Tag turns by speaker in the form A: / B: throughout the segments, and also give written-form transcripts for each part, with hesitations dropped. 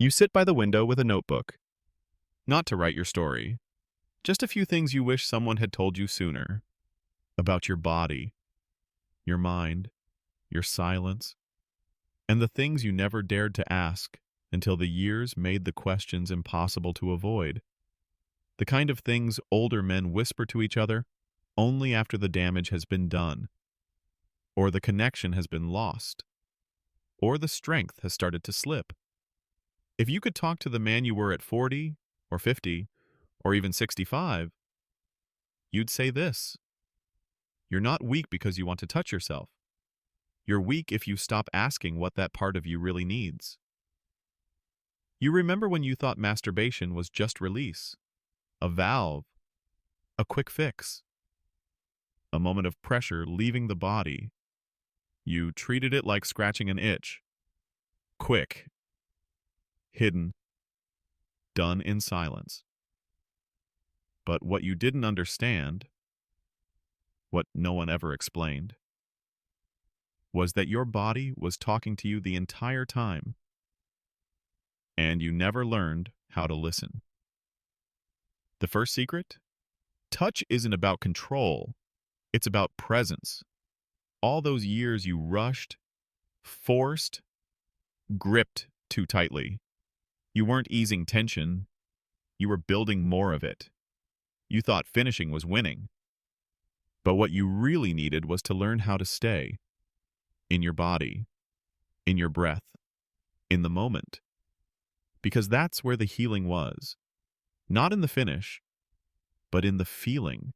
A: You sit by the window with a notebook, not to write your story, just a few things you wish someone had told you sooner about your body, your mind, your silence, and the things you never dared to ask until the years made the questions impossible to avoid. The kind of things older men whisper to each other only after the damage has been done, or the connection has been lost, or the strength has started to slip. If you could talk to the man you were at 40 or 50 or even 65, you'd say this: you're not weak because you want to touch yourself. You're weak if you stop asking what that part of you really needs. You remember when you thought masturbation was just release, a valve, a quick fix, a moment of pressure leaving the body. You treated it like scratching an itch. Quick, hidden, done in silence. But what you didn't understand, what no one ever explained, was that your body was talking to you the entire time, and you never learned how to listen. The first secret? Touch isn't about control, it's about presence. All those years you rushed, forced, gripped too tightly. You weren't easing tension, you were building more of it. You thought finishing was winning. But what you really needed was to learn how to stay in your body, in your breath, in the moment. Because that's where the healing was. Not in the finish, but in the feeling.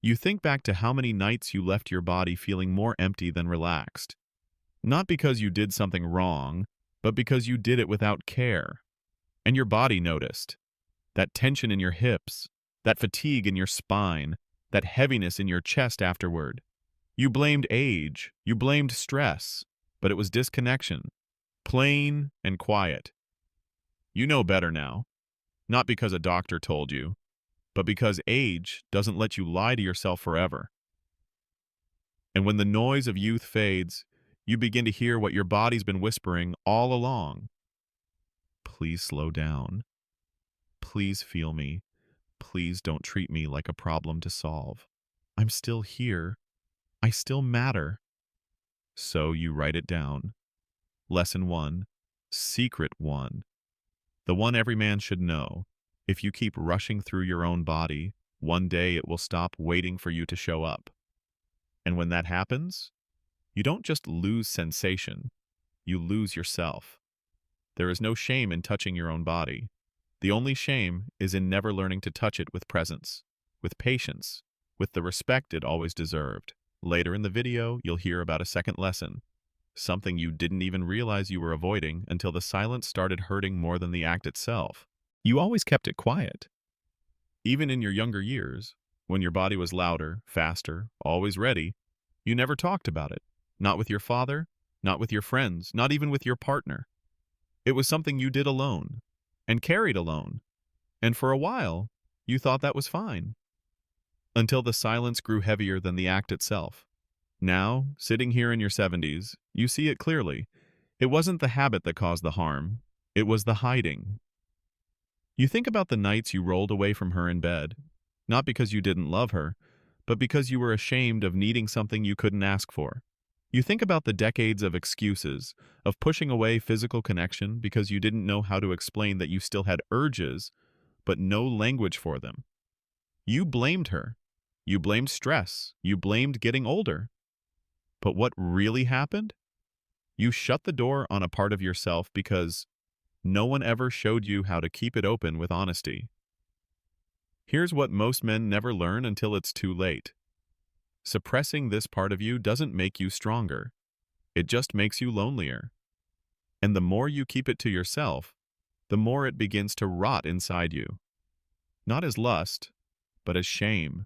A: You think back to how many nights you left your body feeling more empty than relaxed. Not because you did something wrong, but because you did it without care. And your body noticed. That tension in your hips, that fatigue in your spine, that heaviness in your chest afterward. You blamed age, you blamed stress, but it was disconnection. Plain and quiet. You know better now. Not because a doctor told you, but because age doesn't let you lie to yourself forever. And when the noise of youth fades, you begin to hear what your body's been whispering all along. Please slow down. Please feel me. Please don't treat me like a problem to solve. I'm still here. I still matter. So you write it down. Lesson 1. Secret 1. The one every man should know. If you keep rushing through your own body, one day it will stop waiting for you to show up. And when that happens, you don't just lose sensation, you lose yourself. There is no shame in touching your own body. The only shame is in never learning to touch it with presence, with patience, with the respect it always deserved. Later in the video, you'll hear about a second lesson, something you didn't even realize you were avoiding until the silence started hurting more than the act itself. You always kept it quiet. Even in your younger years, when your body was louder, faster, always ready, you never talked about it. Not with your father, not with your friends, not even with your partner. It was something you did alone, and carried alone. And for a while, you thought that was fine. Until the silence grew heavier than the act itself. Now, sitting here in your 70s, you see it clearly. It wasn't the habit that caused the harm. It was the hiding. You think about the nights you rolled away from her in bed, not because you didn't love her, but because you were ashamed of needing something you couldn't ask for. You think about the decades of excuses, of pushing away physical connection because you didn't know how to explain that you still had urges, but no language for them. You blamed her. You blamed stress. You blamed getting older. But what really happened? You shut the door on a part of yourself because no one ever showed you how to keep it open with honesty. Here's what most men never learn until it's too late. Suppressing this part of you doesn't make you stronger. It just makes you lonelier. And the more you keep it to yourself, the more it begins to rot inside you. Not as lust, but as shame.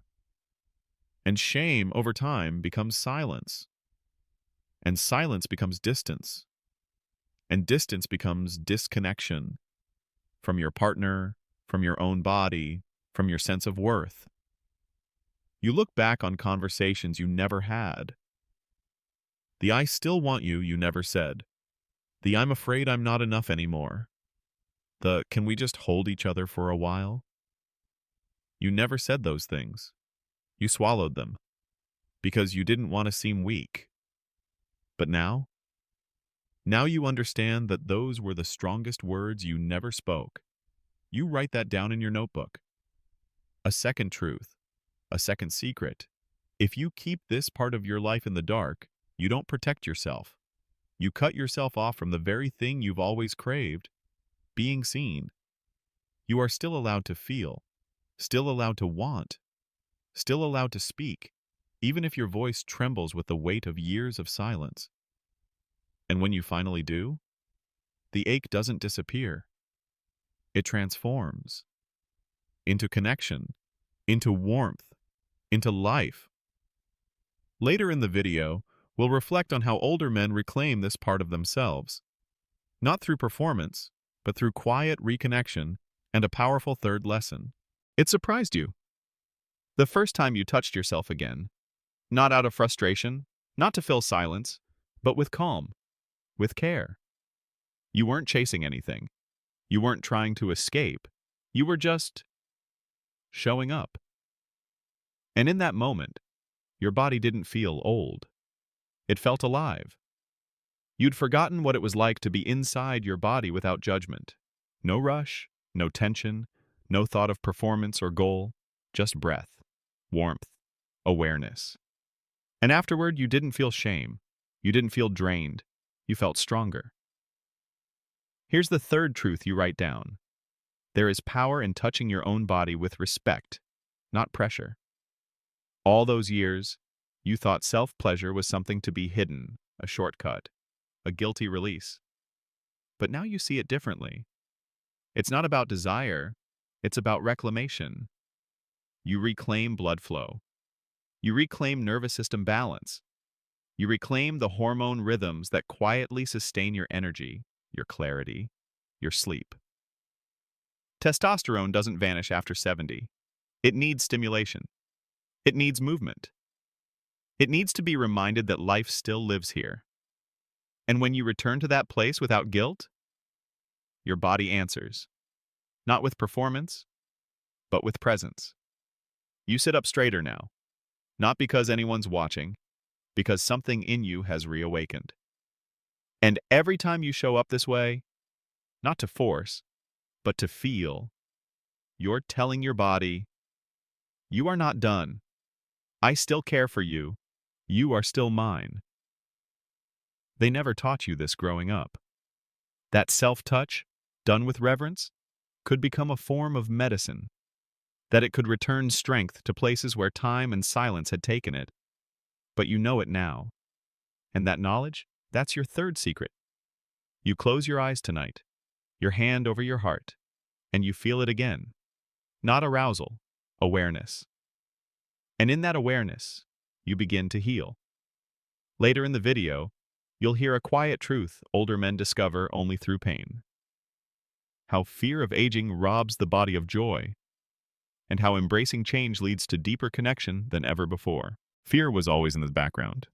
A: And shame, over time, becomes silence. And silence becomes distance. And distance becomes disconnection from your partner, from your own body, from your sense of worth. You look back on conversations you never had. The "I still want you" you never said. The "I'm afraid I'm not enough anymore." The "can we just hold each other for a while?" You never said those things. You swallowed them because you didn't want to seem weak. But now you understand that those were the strongest words you never spoke. You write that down in your notebook. A second truth, a second secret. If you keep this part of your life in the dark, you don't protect yourself. You cut yourself off from the very thing you've always craved, being seen. You are still allowed to feel, still allowed to want, still allowed to speak, even if your voice trembles with the weight of years of silence. And when you finally do, the ache doesn't disappear. It transforms into connection, into warmth, into life. Later in the video, we'll reflect on how older men reclaim this part of themselves, not through performance, but through quiet reconnection and a powerful third lesson. It surprised you. The first time you touched yourself again, not out of frustration, not to fill silence, but with calm, with care. You weren't chasing anything. You weren't trying to escape. You were just showing up. And in that moment, your body didn't feel old. It felt alive. You'd forgotten what it was like to be inside your body without judgment. No rush, no tension, no thought of performance or goal, just breath, warmth, awareness. And afterward, you didn't feel shame. You didn't feel drained. You felt stronger. Here's the third truth you write down. There is power in touching your own body with respect, not pressure. All those years, you thought self-pleasure was something to be hidden, a shortcut, a guilty release. But now you see it differently. It's not about desire, it's about reclamation. You reclaim blood flow. You reclaim nervous system balance. You reclaim the hormone rhythms that quietly sustain your energy, your clarity, your sleep. Testosterone doesn't vanish after 70. It needs stimulation. It needs movement. It needs to be reminded that life still lives here. And when you return to that place without guilt, your body answers. Not with performance, but with presence. You sit up straighter now. Not because anyone's watching, because something in you has reawakened. And every time you show up this way, not to force, but to feel, you're telling your body, you are not done. I still care for you. You are still mine. They never taught you this growing up. That self-touch, done with reverence, could become a form of medicine. That it could return strength to places where time and silence had taken it. But you know it now. And that knowledge, that's your third secret. You close your eyes tonight, your hand over your heart, and you feel it again. Not arousal, awareness. And in that awareness, you begin to heal. Later in the video, you'll hear a quiet truth older men discover only through pain. How fear of aging robs the body of joy, and how embracing change leads to deeper connection than ever before. Fear was always in the background.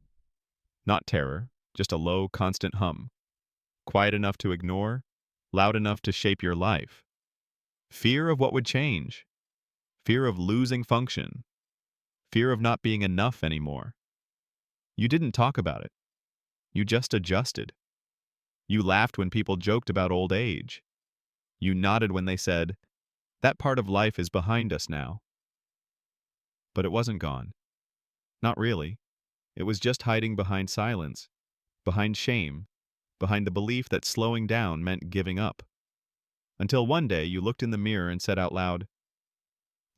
A: Not terror, just a low, constant hum. Quiet enough to ignore, loud enough to shape your life. Fear of what would change. Fear of losing function. Fear of not being enough anymore. You didn't talk about it. You just adjusted. You laughed when people joked about old age. You nodded when they said, that part of life is behind us now. But it wasn't gone. Not really. It was just hiding behind silence, behind shame, behind the belief that slowing down meant giving up. Until one day you looked in the mirror and said out loud,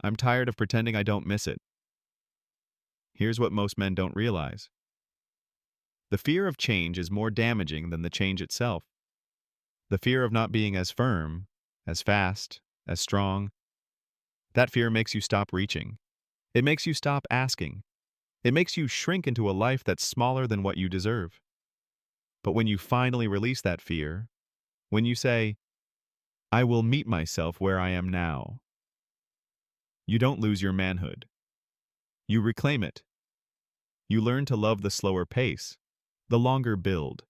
A: I'm tired of pretending I don't miss it. Here's what most men don't realize. The fear of change is more damaging than the change itself. The fear of not being as firm, as fast, as strong. That fear makes you stop reaching. It makes you stop asking. It makes you shrink into a life that's smaller than what you deserve. But when you finally release that fear, when you say, I will meet myself where I am now, you don't lose your manhood. You reclaim it. You learn to love the slower pace, the longer build,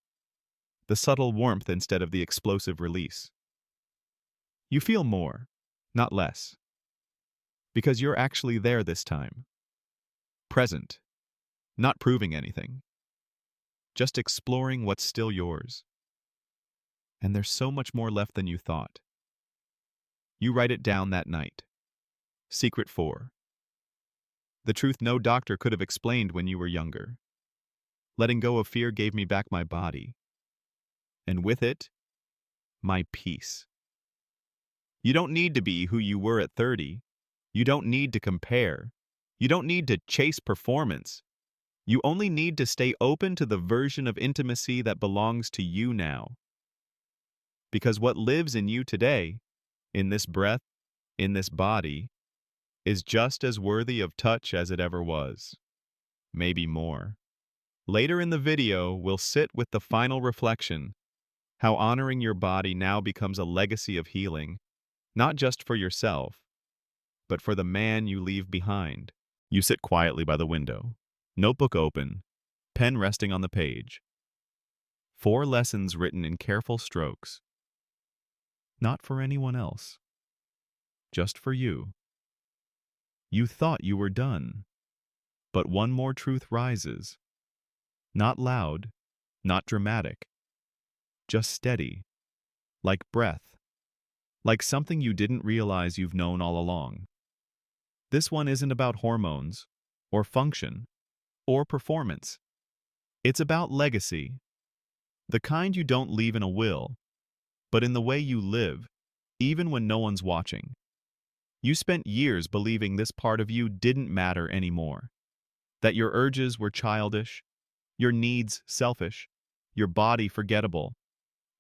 A: the subtle warmth instead of the explosive release. You feel more, not less, because you're actually there this time. Present, not proving anything, just exploring what's still yours. And there's so much more left than you thought. You write it down that night. Secret 4. The truth no doctor could have explained when you were younger. Letting go of fear gave me back my body. And with it, my peace. You don't need to be who you were at 30. You don't need to compare. You don't need to chase performance. You only need to stay open to the version of intimacy that belongs to you now. Because what lives in you today, in this breath, in this body, is just as worthy of touch as it ever was. Maybe more. Later in the video, we'll sit with the final reflection, how honoring your body now becomes a legacy of healing, not just for yourself, but for the man you leave behind. You sit quietly by the window, notebook open, pen resting on the page. 4 lessons written in careful strokes. Not for anyone else. Just for you. You thought you were done, but one more truth rises. Not loud, not dramatic, just steady, like breath, like something you didn't realize you've known all along. This one isn't about hormones, or function, or performance. It's about legacy, the kind you don't leave in a will, but in the way you live, even when no one's watching. You spent years believing this part of you didn't matter anymore, that your urges were childish, your needs selfish, your body forgettable.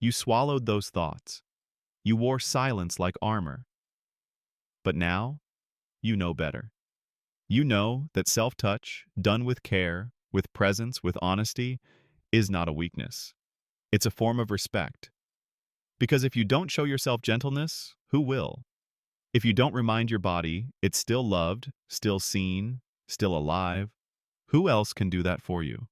A: You swallowed those thoughts. You wore silence like armor. But now, you know better. You know that self-touch, done with care, with presence, with honesty, is not a weakness. It's a form of respect. Because if you don't show yourself gentleness, who will? If you don't remind your body it's still loved, still seen, still alive, who else can do that for you?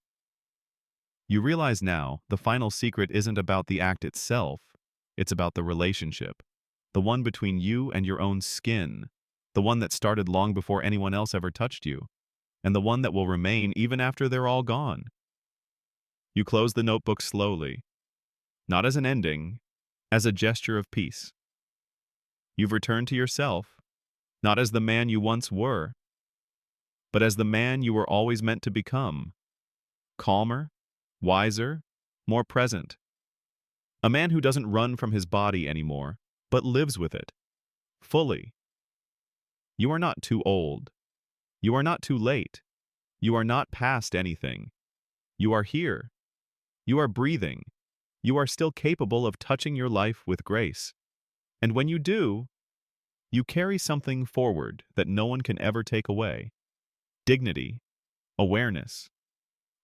A: You realize now the final secret isn't about the act itself, it's about the relationship, the one between you and your own skin, the one that started long before anyone else ever touched you, and the one that will remain even after they're all gone. You close the notebook slowly, not as an ending, as a gesture of peace. You've returned to yourself, not as the man you once were, but as the man you were always meant to become. Calmer, wiser, more present. A man who doesn't run from his body anymore, but lives with it, fully. You are not too old. You are not too late. You are not past anything. You are here. You are breathing. You are still capable of touching your life with grace. And when you do, you carry something forward that no one can ever take away. Dignity, awareness,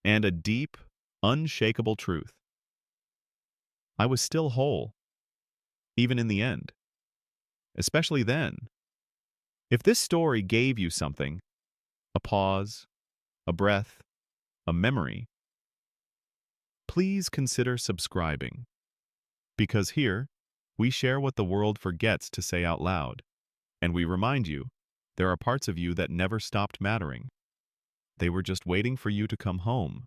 A: and a deep, unshakable truth. I was still whole, even in the end. Especially then. If this story gave you something, a pause, a breath, a memory, please consider subscribing. Because here, we share what the world forgets to say out loud. And we remind you, there are parts of you that never stopped mattering. They were just waiting for you to come home.